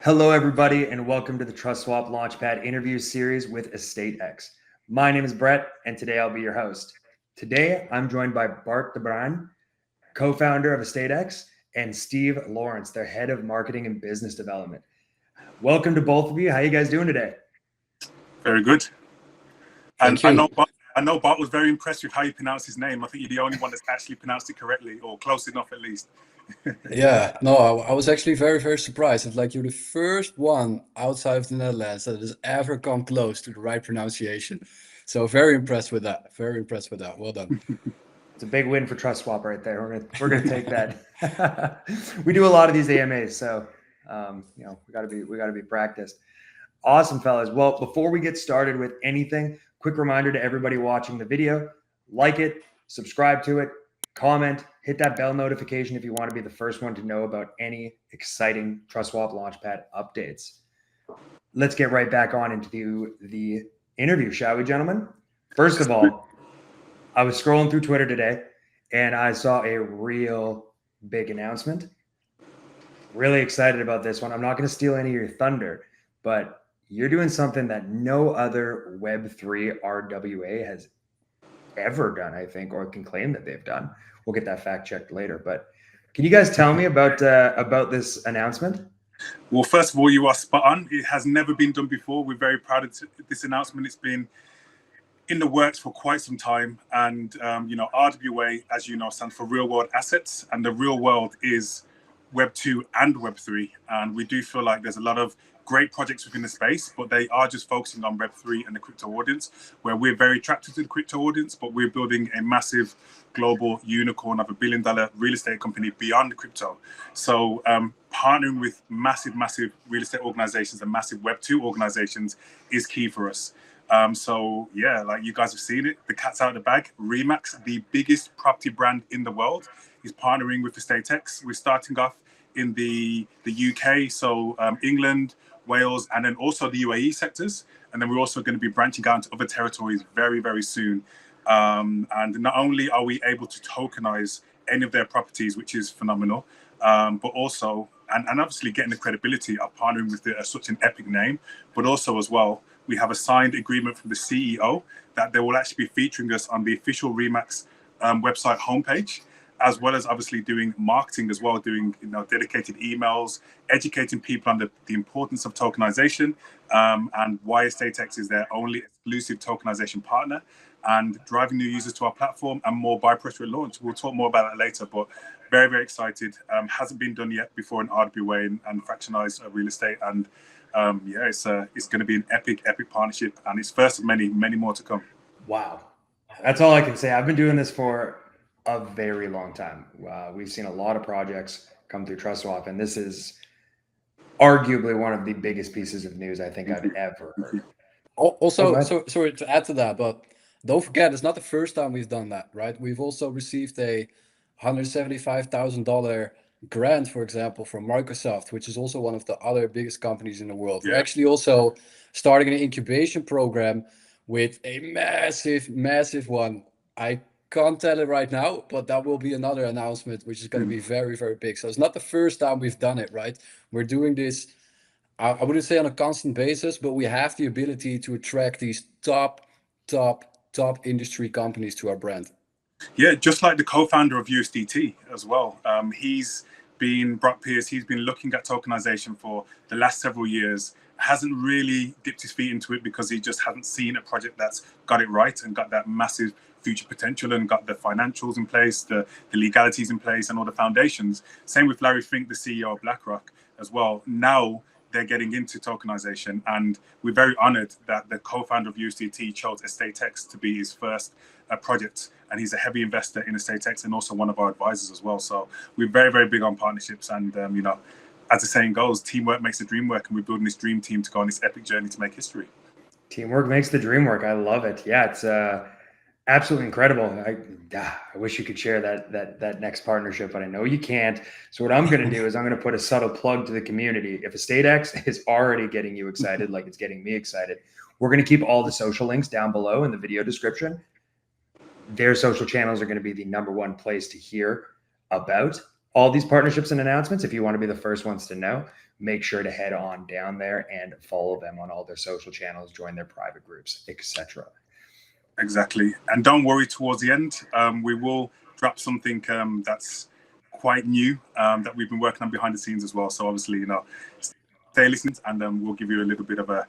Hello, everybody, and welcome to the TrustSwap Launchpad interview series with EstateX. My name is Brett, and today I'll be your host. Today, I'm joined by Bart de Bruijn, co-founder of EstateX, and Steve Lawrence, their head of marketing and business development. Welcome to both of you. How you guys doing today? Very good. Thank And you. I know Bart was very impressed with how you pronounce his name. I think you're the only one that's actually pronounced it correctly, or close enough at least. Yeah, no, I was actually very surprised. It's like you're the first one outside of the Netherlands that has ever come close to the right pronunciation. So very impressed with that. Very impressed with that. Well done. It's a big win for TrustSwap right there. We're gonna take that. We do a lot of these AMAs, so we gotta be practiced. Awesome, fellas. Well, before we get started with anything, quick reminder to everybody watching the video: like it, subscribe to it, comment, hit that bell notification if you want to be the first one to know about any exciting TrustSwap Launchpad updates. Let's get right back on into the interview, shall we, gentlemen? First of all, I was scrolling through Twitter today and I saw a real big announcement. Really excited about this one. I'm not going to steal any of your thunder, but you're doing something that no other Web3 RWA has ever done, I think, or can claim that they've done. We'll get that fact checked later. But can you guys tell me about this announcement? Well, first of all, you are spot on. It has never been done before. We're very proud of this announcement. It's been in the works for quite some time. And, RWA, as you know, stands for real world assets. And the real world is Web 2 and Web 3. And we do feel like there's a lot of great projects within the space, but they are just focusing on Web 3 and the crypto audience, where we're very attracted to the crypto audience, but we're building a massive global unicorn of $1 billion real estate company beyond crypto. So partnering with massive real estate organizations and massive Web 2 organizations is key for us. Like you guys have seen it, the cat's out of the bag. Remax, the biggest property brand in the world, is partnering with EstateX. We're starting off in the UK, so England, Wales, and then also the UAE sectors. And then we're also going to be branching out into other territories very soon. And not only are we able to tokenize any of their properties, which is phenomenal, but also, and obviously getting the credibility of partnering with such an epic name, but also as well, we have a signed agreement from the CEO that they will actually be featuring us on the official Remax website homepage, as well as obviously doing marketing as well, doing dedicated emails, educating people on the importance of tokenization, and why EstateX is their only exclusive tokenization partner, and driving new users to our platform and more by pressure at launch. We'll talk more about that later, but very excited. Hasn't been done yet before in RWA and fractionalized real estate, and it's going to be an epic partnership, and it's first of many more to come. Wow, that's all I can say. I've been doing this for a very long time. We've seen a lot of projects come through TrustSwap, and this is arguably one of the biggest pieces of news I think I've ever heard. Also, sorry to add to that, but don't forget, it's not the first time we've done that, right? We've also received a $175,000 grant, for example, from Microsoft, which is also one of the other biggest companies in the world. Yeah. We're actually also starting an incubation program with a massive one. I can't tell it right now, but that will be another announcement, which is going to be very big. So it's not the first time we've done it, right? We're doing this, I wouldn't say on a constant basis, but we have the ability to attract these top industry companies to our brand. Yeah, just like the co-founder of USDT as well. Brock Pierce, he's been looking at tokenization for the last several years, hasn't really dipped his feet into it because he just hasn't seen a project that's got it right and got that massive future potential and got the financials in place, the legalities in place, and all the foundations. Same with Larry Fink, the CEO of BlackRock as well. Now they're getting into tokenization, and we're very honored that the co-founder of USDT chose EstateX to be his first project, and he's a heavy investor in EstateX and also one of our advisors as well. So we're very big on partnerships, and as the saying goes, teamwork makes the dream work, and we're building this dream team to go on this epic journey to make history. Teamwork makes the dream work. I love it. Yeah, it's absolutely incredible. I wish you could share that next partnership, but I know you can't. So what I'm going to do is I'm going to put a subtle plug to the community. If EstateX is already getting you excited, like it's getting me excited, we're going to keep all the social links down below in the video description. Their social channels are going to be the #1 place to hear about all these partnerships and announcements, if you want to be the first ones to know, make sure to head on down there and follow them on all their social channels, join their private groups, etc. Exactly. And don't worry, towards the end, we will drop something that's quite new that we've been working on behind the scenes as well. So obviously, stay listening, and we'll give you a little bit of a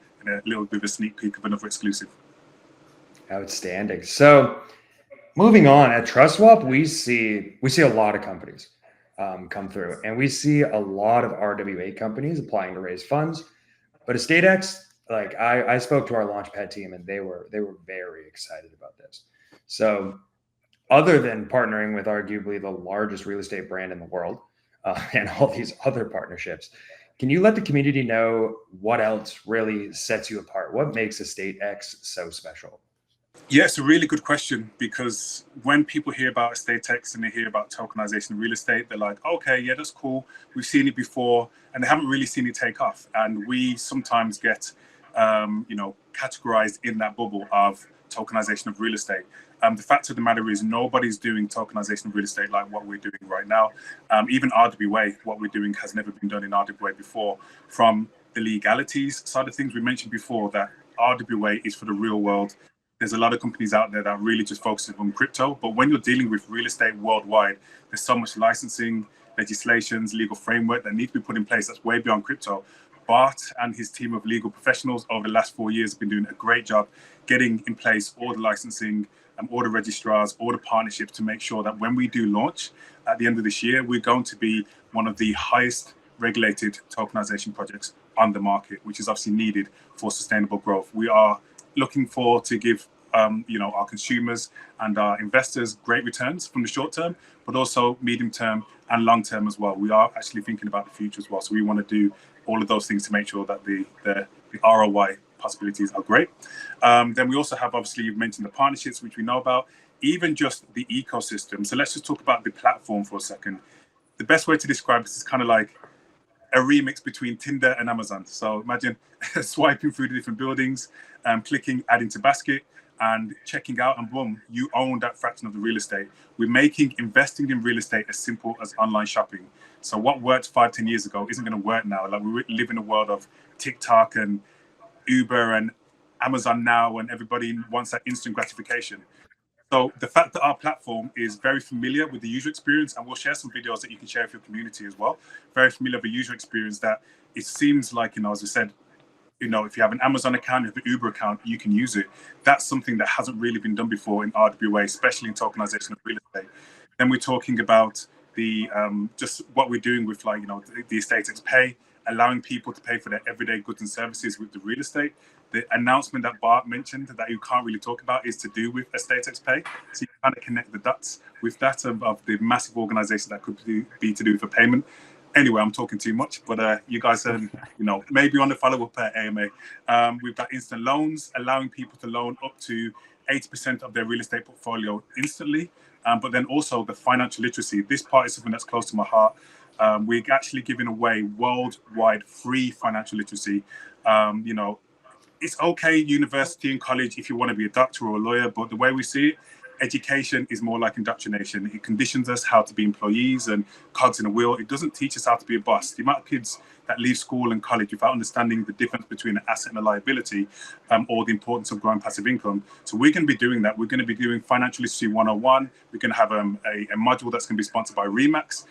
sneak peek of another exclusive. Outstanding. So moving on, at TrustSwap, we see a lot of companies come through, and we see a lot of RWA companies applying to raise funds. But EstateX, like I spoke to our Launchpad team, and they were very excited about this. So other than partnering with arguably the largest real estate brand in the world and all these other partnerships, can you let the community know what else really sets you apart? What makes EstateX so special? Yeah, it's a really good question, because when people hear about EstateX and they hear about tokenization of real estate, they're like, okay, yeah, that's cool. We've seen it before, and they haven't really seen it take off. And we sometimes get, categorized in that bubble of tokenization of real estate. The fact of the matter is nobody's doing tokenization of real estate like what we're doing right now. Even RWA, what we're doing has never been done in RWA before. From the legalities side of things, we mentioned before that RWA is for the real world. There's a lot of companies out there that really just focus on crypto. But when you're dealing with real estate worldwide, there's so much licensing, legislations, legal framework that need to be put in place that's way beyond crypto. Bart and his team of legal professionals over the last 4 years have been doing a great job getting in place all the licensing, all the registrars, all the partnerships to make sure that when we do launch at the end of this year, we're going to be one of the highest regulated tokenization projects on the market, which is obviously needed for sustainable growth. We are looking forward to give our consumers and our investors great returns from the short term, but also medium term and long term as well. We are actually thinking about the future as well. So we want to do all of those things to make sure that the ROI possibilities are great. Then we also have, obviously, you've mentioned the partnerships, which we know about, even just the ecosystem. So let's just talk about the platform for a second. The best way to describe this is kind of like a remix between Tinder and Amazon. So imagine swiping through the different buildings, clicking add into basket, and checking out, and boom, you own that fraction of the real estate. We're making investing in real estate as simple as online shopping. So what worked 5-10 years ago isn't going to work now. Like, we live in a world of TikTok and Uber and Amazon now, and everybody wants that instant gratification. So the fact that our platform is very familiar with the user experience, and we'll share some videos that you can share with your community as well, very familiar with the user experience, that it seems like, as I said, if you have an Amazon account, you have an Uber account, you can use it. That's something that hasn't really been done before in RWA, especially in tokenization of real estate. Then we're talking about the just what we're doing with, like, the EstateX Pay, allowing people to pay for their everyday goods and services with the real estate. The announcement that Bart mentioned that you can't really talk about is to do with EstateX Pay. So you kind of connect the dots with that of the massive organization that could be to do with a payment. Anyway, I'm talking too much, but you guys, maybe on the follow-up AMA, we've got instant loans, allowing people to loan up to 80% of their real estate portfolio instantly. But then also the financial literacy. This part is something that's close to my heart. We're actually giving away worldwide free financial literacy. It's okay, university and college, if you want to be a doctor or a lawyer, but the way we see it, education is more like indoctrination. It conditions us how to be employees and cogs in a wheel. It doesn't teach us how to be a boss. The amount of kids that leave school and college without understanding the difference between an asset and a liability, or the importance of growing passive income. So we're going to be doing that. We're going to be doing Financial Literacy 101. We're going to have a module that's going to be sponsored by Remax.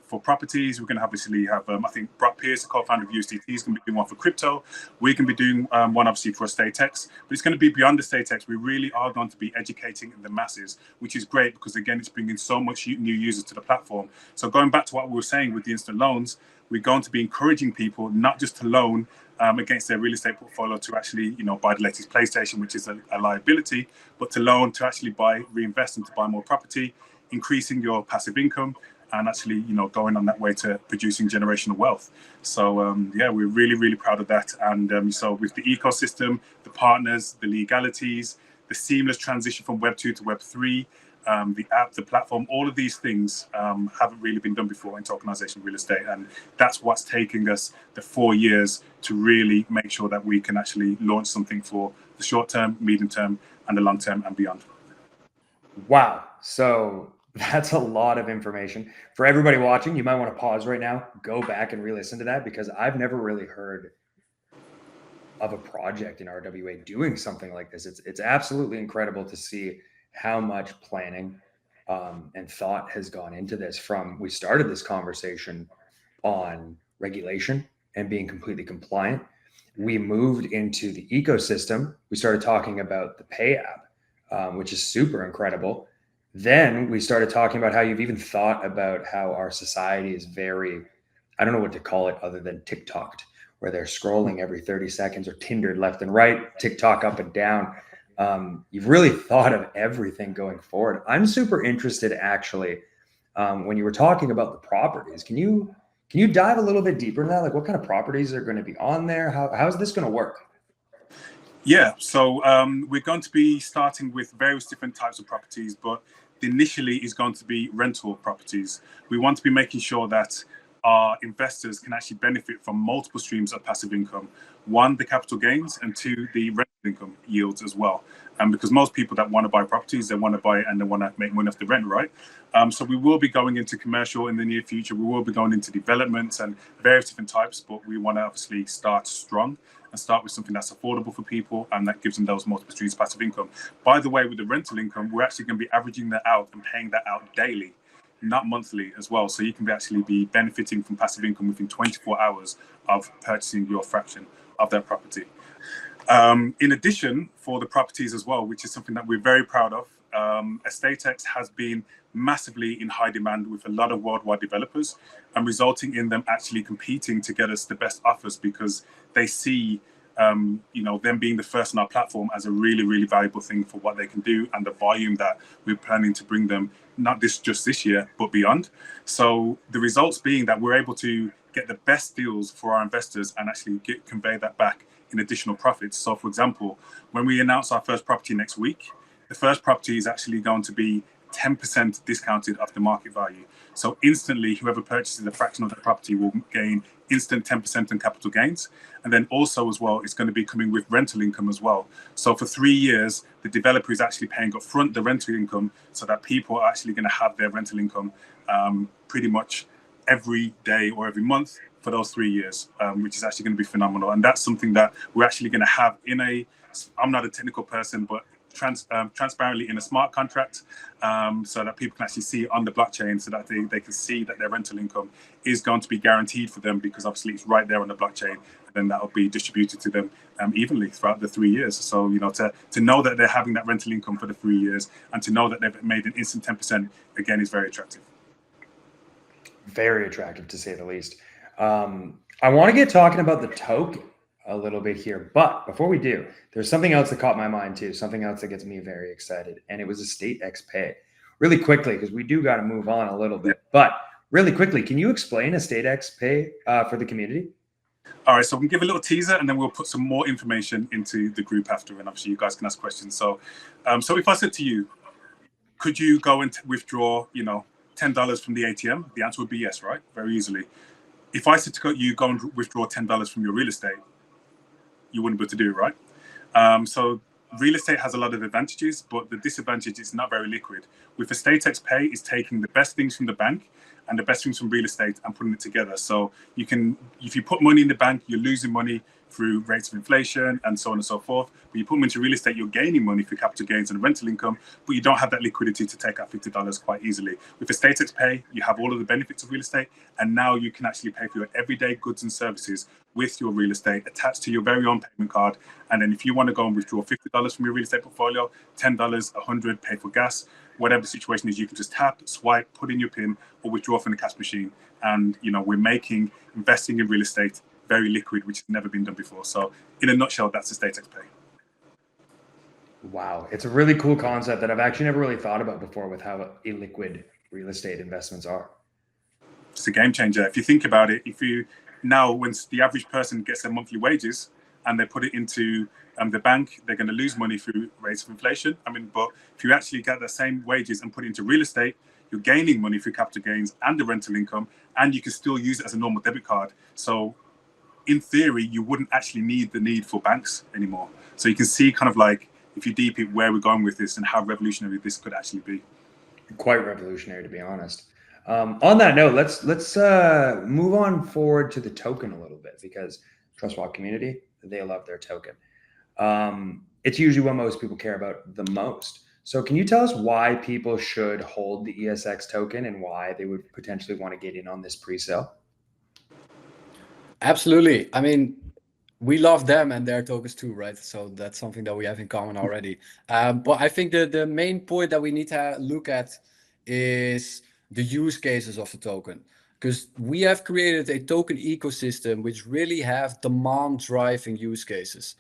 For properties, we're going to obviously have, I think, Pierce, the co-founder of USDT, is going to be doing one for crypto. We're going to be doing one, obviously, for EstateX, but it's going to be beyond EstateX. We really are going to be educating the masses, which is great because, again, it's bringing so much new users to the platform. So going back to what we were saying with the instant loans, we're going to be encouraging people not just to loan against their real estate portfolio to actually, buy the latest PlayStation, which is a liability, but to loan to actually reinvest and to buy more property, increasing your passive income, and actually, going on that way to producing generational wealth. So, we're really, really proud of that. And so with the ecosystem, the partners, the legalities, the seamless transition from Web 2 to Web 3, the app, the platform, all of these things haven't really been done before in tokenization real estate. And that's what's taking us the 4 years to really make sure that we can actually launch something for the short term, medium term, and the long term and beyond. Wow. So That's a lot of information. For everybody watching, you might want to pause right now, go back and re-listen to that, because I've never really heard of a project in RWA doing something like this. It's absolutely incredible to see how much planning and thought has gone into this. From we started this conversation on regulation and being completely compliant, we moved into the ecosystem. We started talking about the Pay app, which is super incredible. Then we started talking about how you've even thought about how our society is very, I don't know what to call it other than TikToked, where they're scrolling every 30 seconds, or Tindered left and right, TikTok up and down. You've really thought of everything going forward. I'm super interested, actually, when you were talking about the properties. Can you dive a little bit deeper into that? Like, what kind of properties are going to be on there? How is this going to work? Yeah, so we're going to be starting with various different types of properties, but initially is going to be rental properties. We want to be making sure that our investors can actually benefit from multiple streams of passive income. One, the capital gains, and two, the rental income yields as well. And because most people that want to buy properties, they want to buy it and they want to make money off the rent, right? So we will be going into commercial in the near future. We will be going into developments and various different types, but we want to obviously start strong and start with something that's affordable for people and that gives them those multiple streams of passive income. By the way, with the rental income, we're actually going to be averaging that out and paying that out daily, not monthly as well. So you can actually be benefiting from passive income within 24 hours of purchasing your fraction of that property. In addition, for the properties as well, which is something that we're very proud of, EstateX has been massively in high demand with a lot of worldwide developers, and resulting in them actually competing to get us the best offers, because they see them being the first on our platform as a really, really valuable thing for what they can do and the volume that we're planning to bring them, not just this year, but beyond. So the results being that we're able to get the best deals for our investors and actually convey that back in additional profits. So for example, when we announce our first property next week, the first property is actually going to be 10% discounted off the market value. So instantly, whoever purchases a fraction of that property will gain instant 10% on capital gains. And then also as well, it's going to be coming with rental income as well. So for 3 years, the developer is actually paying upfront the rental income, so that people are actually going to have their rental income pretty much every day or every month for those 3 years, which is actually going to be phenomenal. And that's something that we're actually going to have in I'm not a technical person, but transparently in a smart contract, so that people can actually see it on the blockchain, so that they can see that their rental income is going to be guaranteed for them, because obviously it's right there on the blockchain, and then that'll be distributed to them evenly throughout the 3 years. So to know that they're having that rental income for the 3 years, and to know that they've made an instant 10% again is very attractive. Very attractive, to say the least. I want to get talking about the token a little bit here, but before we do, there's something else that caught my mind too, something else that gets me very excited, and it was EstateX Pay. Really quickly, because we do got to move on a little bit, but really quickly, can you explain EstateX Pay for the community? All right, so we can give a little teaser, and then we'll put some more information into the group after, and obviously you guys can ask questions. So if I said to you, could you go and withdraw $10 from the ATM? The answer would be yes, right? Very easily. If I said to you go and withdraw $10 from your real estate, you wouldn't be able to do it, right? So real estate has a lot of advantages, but the disadvantage is not very liquid. With EstateX Pay, is taking the best things from the bank and the best things from real estate and putting it together. So you can, if you put money in the bank, you're losing money through rates of inflation and so on and so forth. But you put them into real estate, you're gaining money through capital gains and rental income, but you don't have that liquidity to take out $50 quite easily. With EstateX Pay, you have all of the benefits of real estate, and now you can actually pay for your everyday goods and services with your real estate attached to your very own payment card. And then if you want to go and withdraw $50 from your real estate portfolio, $10, $100, pay for gas, whatever the situation is, you can just tap, swipe, put in your PIN, or withdraw from the cash machine. And we're making investing in real estate very liquid, which has never been done before. So in a nutshell, that's EstateX Pay. Wow, it's a really cool concept that I've actually never really thought about before, with how illiquid real estate investments are. It's a game changer. If you think about it, when the average person gets their monthly wages and they put it into the bank, they're going to lose money through rates of inflation. But if you actually get the same wages and put it into real estate, you're gaining money through capital gains and the rental income, and you can still use it as a normal debit card. So in theory, you wouldn't actually need for banks anymore. So you can see kind of like, if you deep it, where we're going with this and how revolutionary this could actually be. Quite revolutionary, to be honest. On that note, let's move on forward to the token a little bit, because TrustSwap community, they love their token. It's usually what most people care about the most. So can you tell us why people should hold the ESX token and why they would potentially want to get in on this pre-sale? Absolutely. I mean, we love them and their tokens too, right? So that's something that we have in common already. But I think the main point that we need to look at is the use cases of the token, because we have created a token ecosystem which really have demand driving use cases.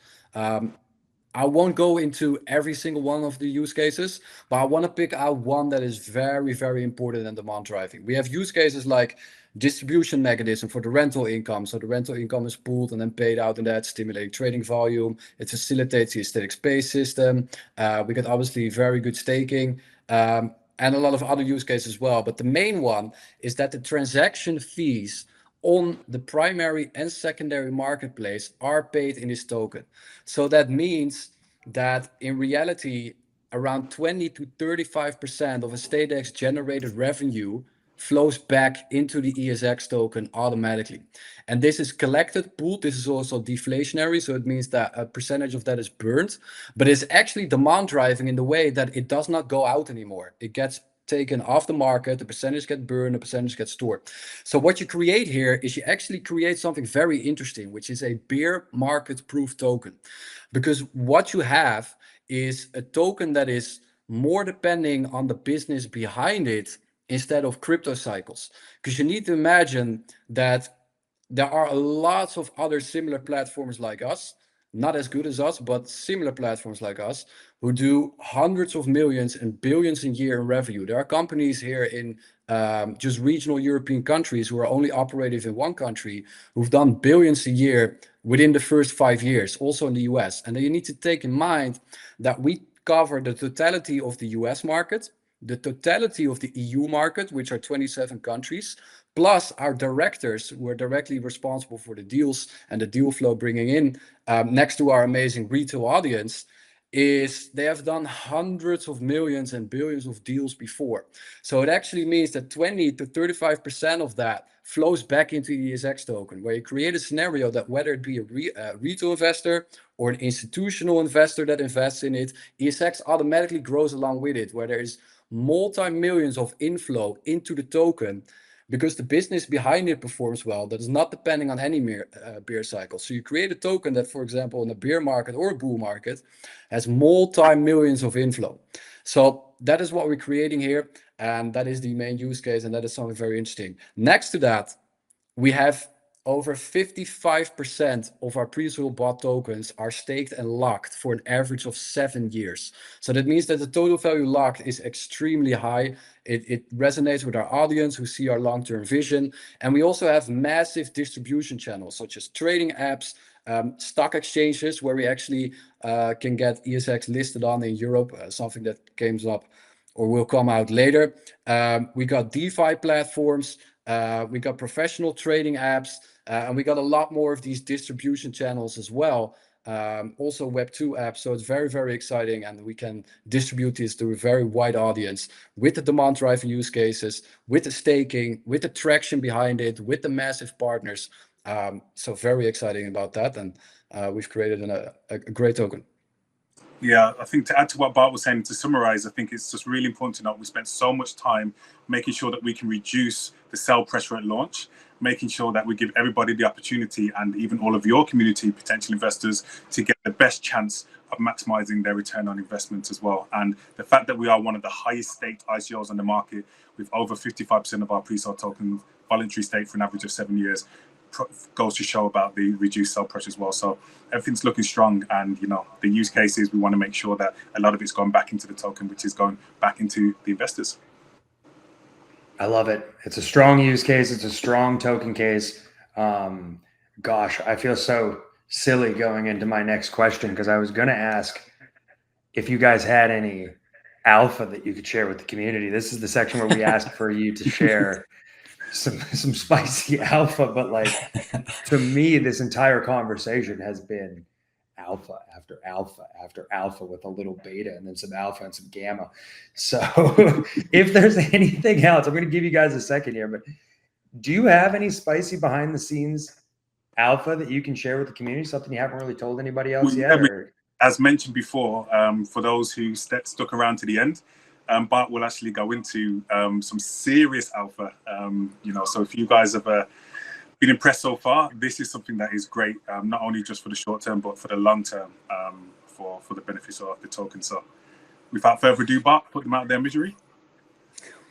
I won't go into every single one of the use cases, but I want to pick out one that is very, very important and demand driving. We have use cases like distribution mechanism for the rental income. So the rental income is pooled and then paid out in that, stimulating trading volume. It facilitates the EstateX Pay system. We got obviously very good staking. And a lot of other use cases as well. But the main one is that the transaction fees on the primary and secondary marketplace are paid in this token. So that means that in reality, around 20 to 35% of EstateX generated revenue flows back into the ESX token automatically. And this is collected, pooled. This is also deflationary. So it means that a percentage of that is burned, but it's actually demand driving in the way that it does not go out anymore. It gets taken off the market, the percentage gets burned, the percentage gets stored. So what you create here is you actually create something very interesting, which is a bear market proof token. Because what you have is a token that is more depending on the business behind it instead of crypto cycles. Because you need to imagine that there are lots of other similar platforms like us, not as good as us, but similar platforms like us, who do hundreds of millions and billions a year in revenue. There are companies here in just regional European countries who are only operative in one country, who've done billions a year within the first 5 years, also in the US. And then you need to take in mind that we cover the totality of the US market, the totality of the EU market, which are 27 countries, plus our directors who are directly responsible for the deals and the deal flow bringing in, next to our amazing retail audience, is they have done hundreds of millions and billions of deals before. So it actually means that 20 to 35% of that flows back into the ESX token, where you create a scenario that whether it be a retail investor or an institutional investor that invests in it, ESX automatically grows along with it, where there is multi-millions of inflow into the token, because the business behind it performs well, that is not depending on any bear cycle. So you create a token that, for example, in a bear market or a bull market, has multi-millions of inflow. So that is what we're creating here, and that is the main use case, and that is something very interesting. Next to that, we have over 55% of our pre-sold bought tokens are staked and locked for an average of 7 years. So that means that the total value locked is extremely high. It resonates with our audience who see our long-term vision. And we also have massive distribution channels, such as trading apps, stock exchanges, where we actually can get ESX listed on in Europe, something that came up or will come out later. We got DeFi platforms, we got professional trading apps, and we got a lot more of these distribution channels as well. Also Web2 apps. So it's very, very exciting, and we can distribute this to a very wide audience with the demand driving use cases, with the staking, with the traction behind it, with the massive partners. So very exciting about that. And we've created a great token. Yeah, I think to add to what Bart was saying, to summarize, I think it's just really important to note we spent so much time making sure that we can reduce the sell pressure at launch, making sure that we give everybody the opportunity, and even all of your community, potential investors, to get the best chance of maximizing their return on investment as well. And the fact that we are one of the highest staked ICOs on the market, with over 55% of our pre-sale tokens voluntary staked for an average of 7 years, goes to show about the reduced sell pressure as well. So everything's looking strong, and the use cases, we want to make sure that a lot of it's gone back into the token, which is going back into the investors. I love it. It's a strong use case. It's a strong token case. Gosh, I feel so silly going into my next question, because I was going to ask if you guys had any alpha that you could share with the community. This is the section where we ask for you to share some spicy alpha, but like, to me, this entire conversation has been alpha after alpha after alpha with a little beta and then some alpha and some gamma. So if there's anything else, I'm going to give you guys a second here, but do you have any spicy behind the scenes alpha that you can share with the community? Something you haven't really told anybody else yet? Or? As mentioned before, for those who stuck around to the end, Bart will actually go into some serious alpha. So if you guys have been impressed so far, this is something that is great, not only just for the short term, but for the long term, for the benefits of the token. So without further ado, Bart, put them out there, misery.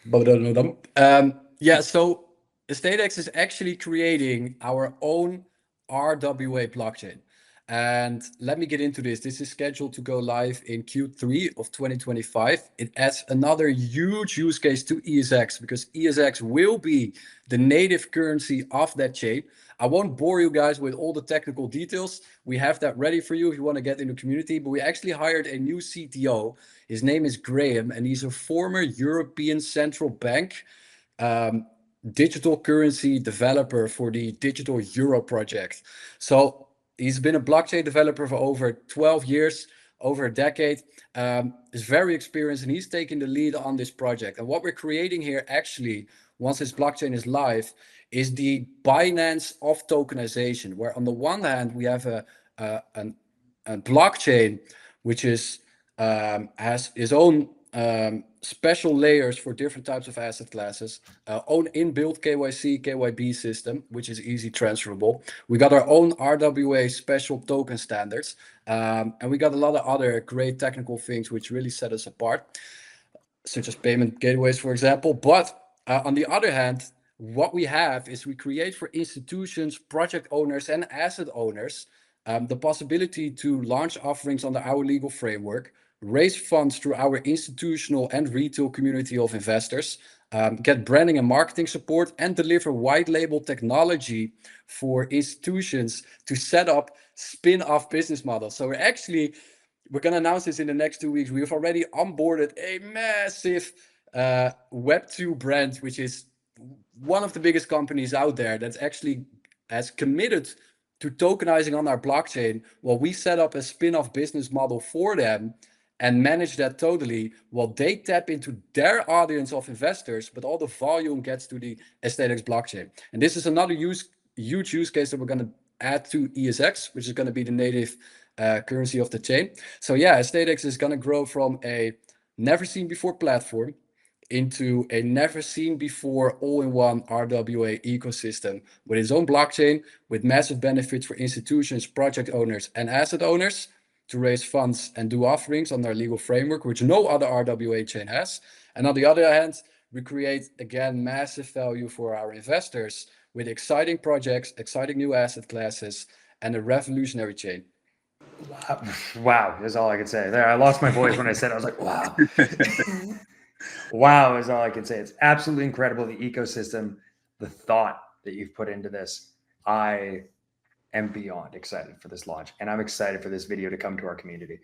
Yeah, so EstateX is actually creating our own RWA blockchain. And let me get into this. This is scheduled to go live in Q3 of 2025. It adds another huge use case to ESX because ESX will be the native currency of that chain. I won't bore you guys with all the technical details. We have that ready for you if you want to get in the community, but we actually hired a new CTO. His name is Graham, and he's a former European Central Bank digital currency developer for the Digital Euro project. So he's been a blockchain developer for over 12 years, over a decade. Is very experienced, and he's taking the lead on this project. And what we're creating here, actually, once this blockchain is live, is the Binance of tokenization, where on the one hand we have a blockchain which is has its own special layers for different types of asset classes, own inbuilt KYC, KYB system, which is easy transferable. We got our own RWA special token standards, and we got a lot of other great technical things which really set us apart, such as payment gateways, for example. But on the other hand, what we have is we create for institutions, project owners, and asset owners the possibility to launch offerings under our legal framework, raise funds through our institutional and retail community of investors, get branding and marketing support, and deliver white label technology for institutions to set up spin-off business models. So we're going to announce this in the next 2 weeks. We've already onboarded a massive Web2 brand, which is one of the biggest companies out there that's actually has committed to tokenizing on our blockchain. Well, we set up a spin-off business model for them and manage that totally while they tap into their audience of investors, but all the volume gets to the EstateX blockchain. And this is another huge use case that we're going to add to ESX, which is going to be the native currency of the chain. So yeah, EstateX is going to grow from a never seen before platform into a never seen before all-in-one RWA ecosystem with its own blockchain, with massive benefits for institutions, project owners, and asset owners to raise funds and do offerings on their legal framework, which no other RWA chain has. And on the other hand, we create, again, massive value for our investors with exciting projects, exciting new asset classes, and a revolutionary chain. Wow, is all I can say. There, I lost my voice when I said it. I was like, wow. Wow is all I can say. It's absolutely incredible, the ecosystem, the thought that you've put into this. I am beyond excited for this launch, and I'm excited for this video to come to our community.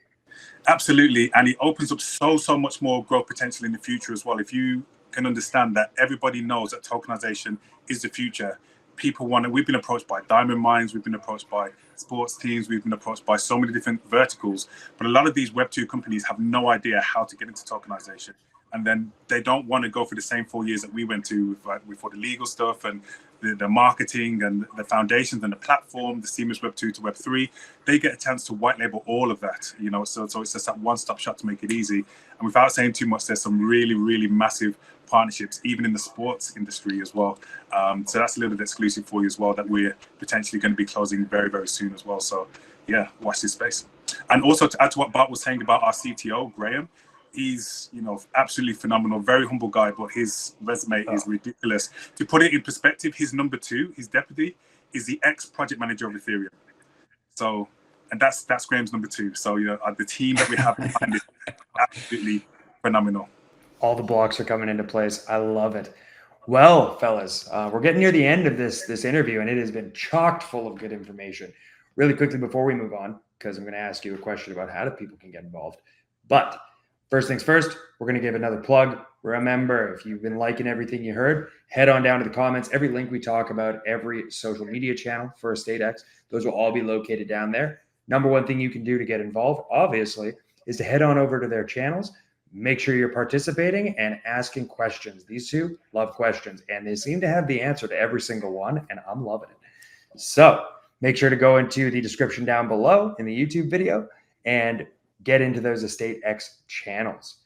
Absolutely, and it opens up so much more growth potential in the future as well. If you can understand that everybody knows that tokenization is the future. People want to, we've been approached by diamond mines, we've been approached by sports teams, we've been approached by so many different verticals, but a lot of these Web2 companies have no idea how to get into tokenization. And then they don't want to go through the same 4 years that we went to with all the legal stuff and the marketing and the foundations and the platform, the seamless Web2 to Web3. They get a chance to white label all of that, you know, so it's just that one-stop shop to make it easy. And without saying too much, there's some really massive partnerships, even in the sports industry as well. So that's a little bit exclusive for you as well, that we're potentially going to be closing very soon as well. So yeah, watch this space. And also to add to what Bart was saying about our CTO, Graham, he's, you know, absolutely phenomenal, very humble guy, but his resume is ridiculous. To put it in perspective, his number 2, his deputy, is the ex-project manager of Ethereum. So, and that's Graham's number 2. So, you know, the team that we have behind is absolutely phenomenal. All the blocks are coming into place. I love it. Well, fellas, we're getting near the end of this interview, and it has been chocked full of good information. Really quickly before we move on, because I'm going to ask you a question about how people can get involved. But first things first, we're going to give another plug. Remember, if you've been liking everything you heard, head on down to the comments. Every link we talk about, every social media channel for EstateX, those will all be located down there. number one thing you can do to get involved, obviously, is to head on over to their channels, make sure you're participating and asking questions. These two love questions, and they seem to have the answer to every single one, and I'm loving it. So make sure to go into the description down below in the YouTube video and get into those EstateX channels.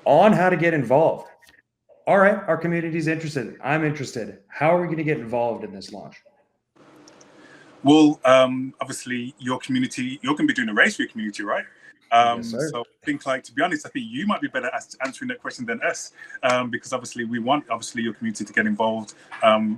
On how to get involved. All right, our community is interested. I'm interested. How are we going to get involved in this launch? Well, obviously, your community, you're going to be doing a race for your community, right? Yes, sir. So I think, like, to be honest, I think you might be better at answering that question than us, because obviously we want your community to get involved.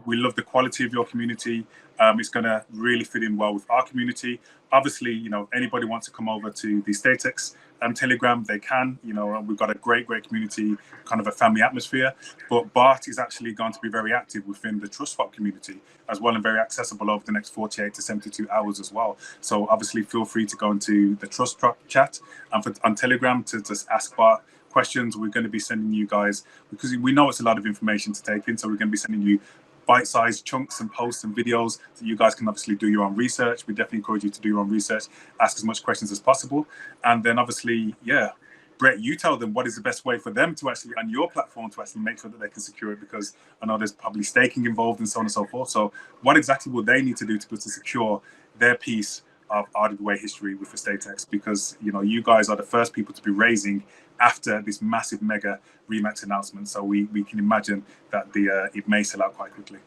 We love the quality of your community. It's going to really fit in well with our community. Obviously, you know, anybody wants to come over to the EstateX Telegram, they can. You know, we've got a great community, kind of a family atmosphere. But Bart is actually going to be very active within the TrustSwap community as well, and very accessible over the next 48 to 72 hours as well. So obviously, feel free to go into the TrustSwap chat and on Telegram to just ask Bart questions. We're going to be sending you guys, because we know it's a lot of information to take in, so we're going to be sending you bite-sized chunks and posts and videos that you guys can obviously do your own research. We definitely encourage you to do your own research, ask as much questions as possible, and then obviously, yeah, Brett, you tell them what is the best way for them to actually, on your platform, to actually make sure that they can secure it, because I know there's probably staking involved and so on and so forth. So what exactly will they need to do to secure their piece of RWA history with EstateX? Because, you know, you guys are the first people to be raising after this massive mega Remax announcement. So we can imagine that it may sell out quite quickly.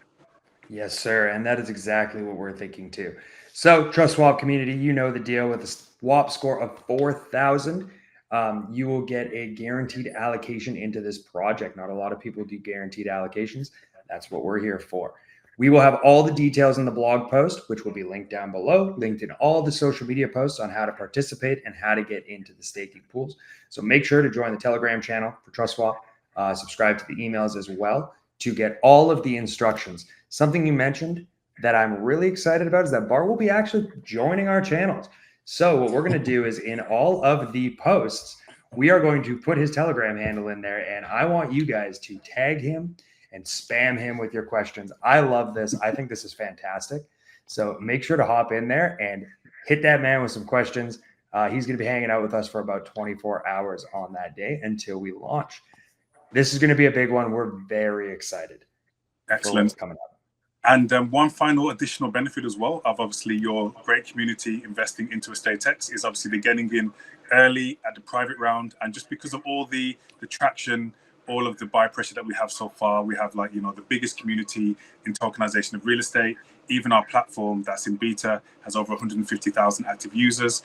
Yes, sir. And that is exactly what we're thinking too. So TrustSwap community, you know the deal. With a swap score of 4,000, you will get a guaranteed allocation into this project. Not a lot of people do guaranteed allocations. That's what we're here for. We will have all the details in the blog post, which will be linked down below, linked in all the social media posts on how to participate and how to get into the staking pools. So make sure to join the Telegram channel for TrustSwap, subscribe to the emails as well to get all of the instructions. Something you mentioned that I'm really excited about is that Bart will be actually joining our channels. So what we're going to do is, in all of the posts, we are going to put his Telegram handle in there, and I want you guys to tag him and spam him with your questions. I love this. I think this is fantastic. So make sure to hop in there and hit that man with some questions. He's going to be hanging out with us for about 24 hours on that day until we launch. This is going to be a big one. We're very excited. Excellent. For what's coming up. And one final additional benefit as well of obviously your great community investing into EstateX is obviously the getting in early at the private round. And just because of all the traction, all of the buy pressure that we have so far, we have, like, you know, the biggest community in tokenization of real estate. Even our platform that's in beta has over 150,000 active users.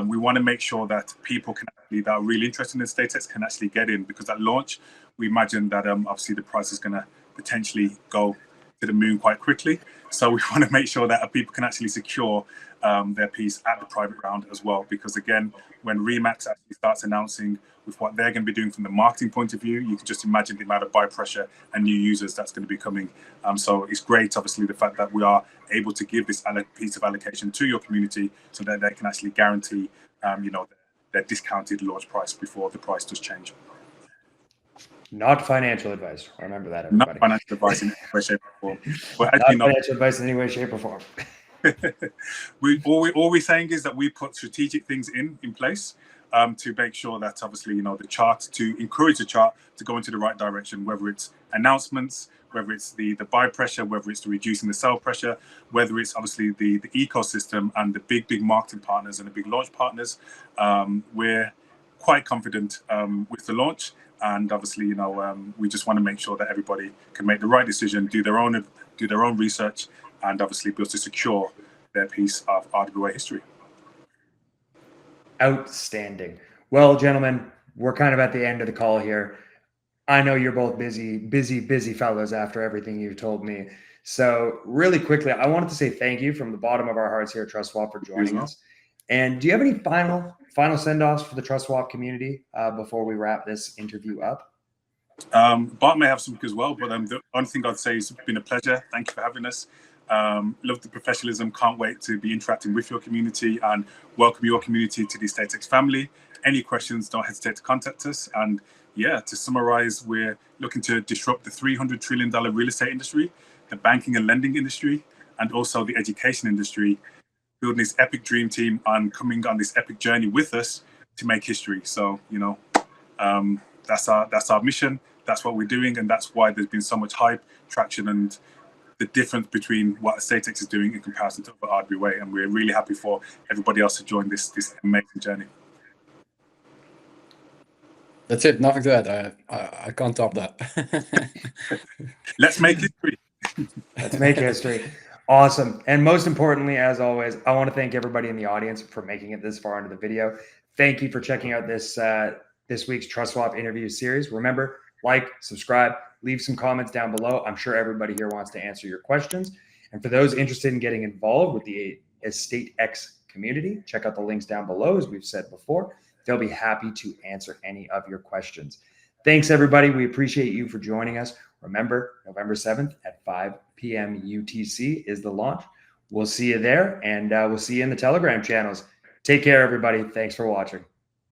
We want to make sure that people that are really interested in EstateX can actually get in, because at launch, we imagine that obviously the price is going to potentially go to the moon quite quickly. So we want to make sure that people can actually secure their piece at the private round as well, because again, when Remax actually starts announcing with what they're going to be doing from the marketing point of view, you can just imagine the amount of buy pressure and new users that's going to be coming. So it's great, obviously, the fact that we are able to give this piece of allocation to your community so that they can actually guarantee, you know, their discounted launch price before the price does change. Not financial advice. Remember that, everybody. Not financial advice in any way, shape, or form. But not financial advice in any way, shape, or form. all we're saying is that we put strategic things in place to make sure that, obviously, you know, the chart, to encourage the chart to go into the right direction, whether it's announcements, whether it's the buy pressure, whether it's the reducing the sell pressure, whether it's obviously the ecosystem and the big marketing partners and the big launch partners. We're quite confident with the launch. And obviously, you know, we just want to make sure that everybody can make the right decision, do their own research, and obviously be able to secure their piece of RWA history. Outstanding. Well, gentlemen, we're kind of at the end of the call here. I know you're both busy fellows after everything you've told me. So really quickly, I wanted to say thank you from the bottom of our hearts here at TrustSwap for joining us. And do you have any final send-offs for the TrustSwap community before we wrap this interview up? Bart may have something as well, but the only thing I'd say is it's been a pleasure. Thank you for having us. Love the professionalism. Can't wait to be interacting with your community and welcome your community to the EstateX family. Any questions, don't hesitate to contact us. And yeah, to summarize, we're looking to disrupt the $300 trillion real estate industry, the banking and lending industry, and also the education industry, building this epic dream team and coming on this epic journey with us to make history. So, you know, that's our mission. That's what we're doing, and that's why there's been so much hype, traction, and the difference between what EstateX is doing in comparison to other RWA. And we're really happy for everybody else to join this amazing journey. That's it. Nothing to add. I can't top that. Let's make history. Let's make history. Awesome. And most importantly, as always, I want to thank everybody in the audience for making it this far into the video. Thank you for checking out this week's TrustSwap interview series. Remember, like, subscribe, leave some comments down below. I'm sure everybody here wants to answer your questions. And for those interested in getting involved with the EstateX community, check out the links down below, as we've said before. They'll be happy to answer any of your questions. Thanks, everybody. We appreciate you for joining us. Remember, November 7th at 5 p.m. UTC is the launch. We'll see you there, and we'll see you in the Telegram channels. Take care, everybody. Thanks for watching.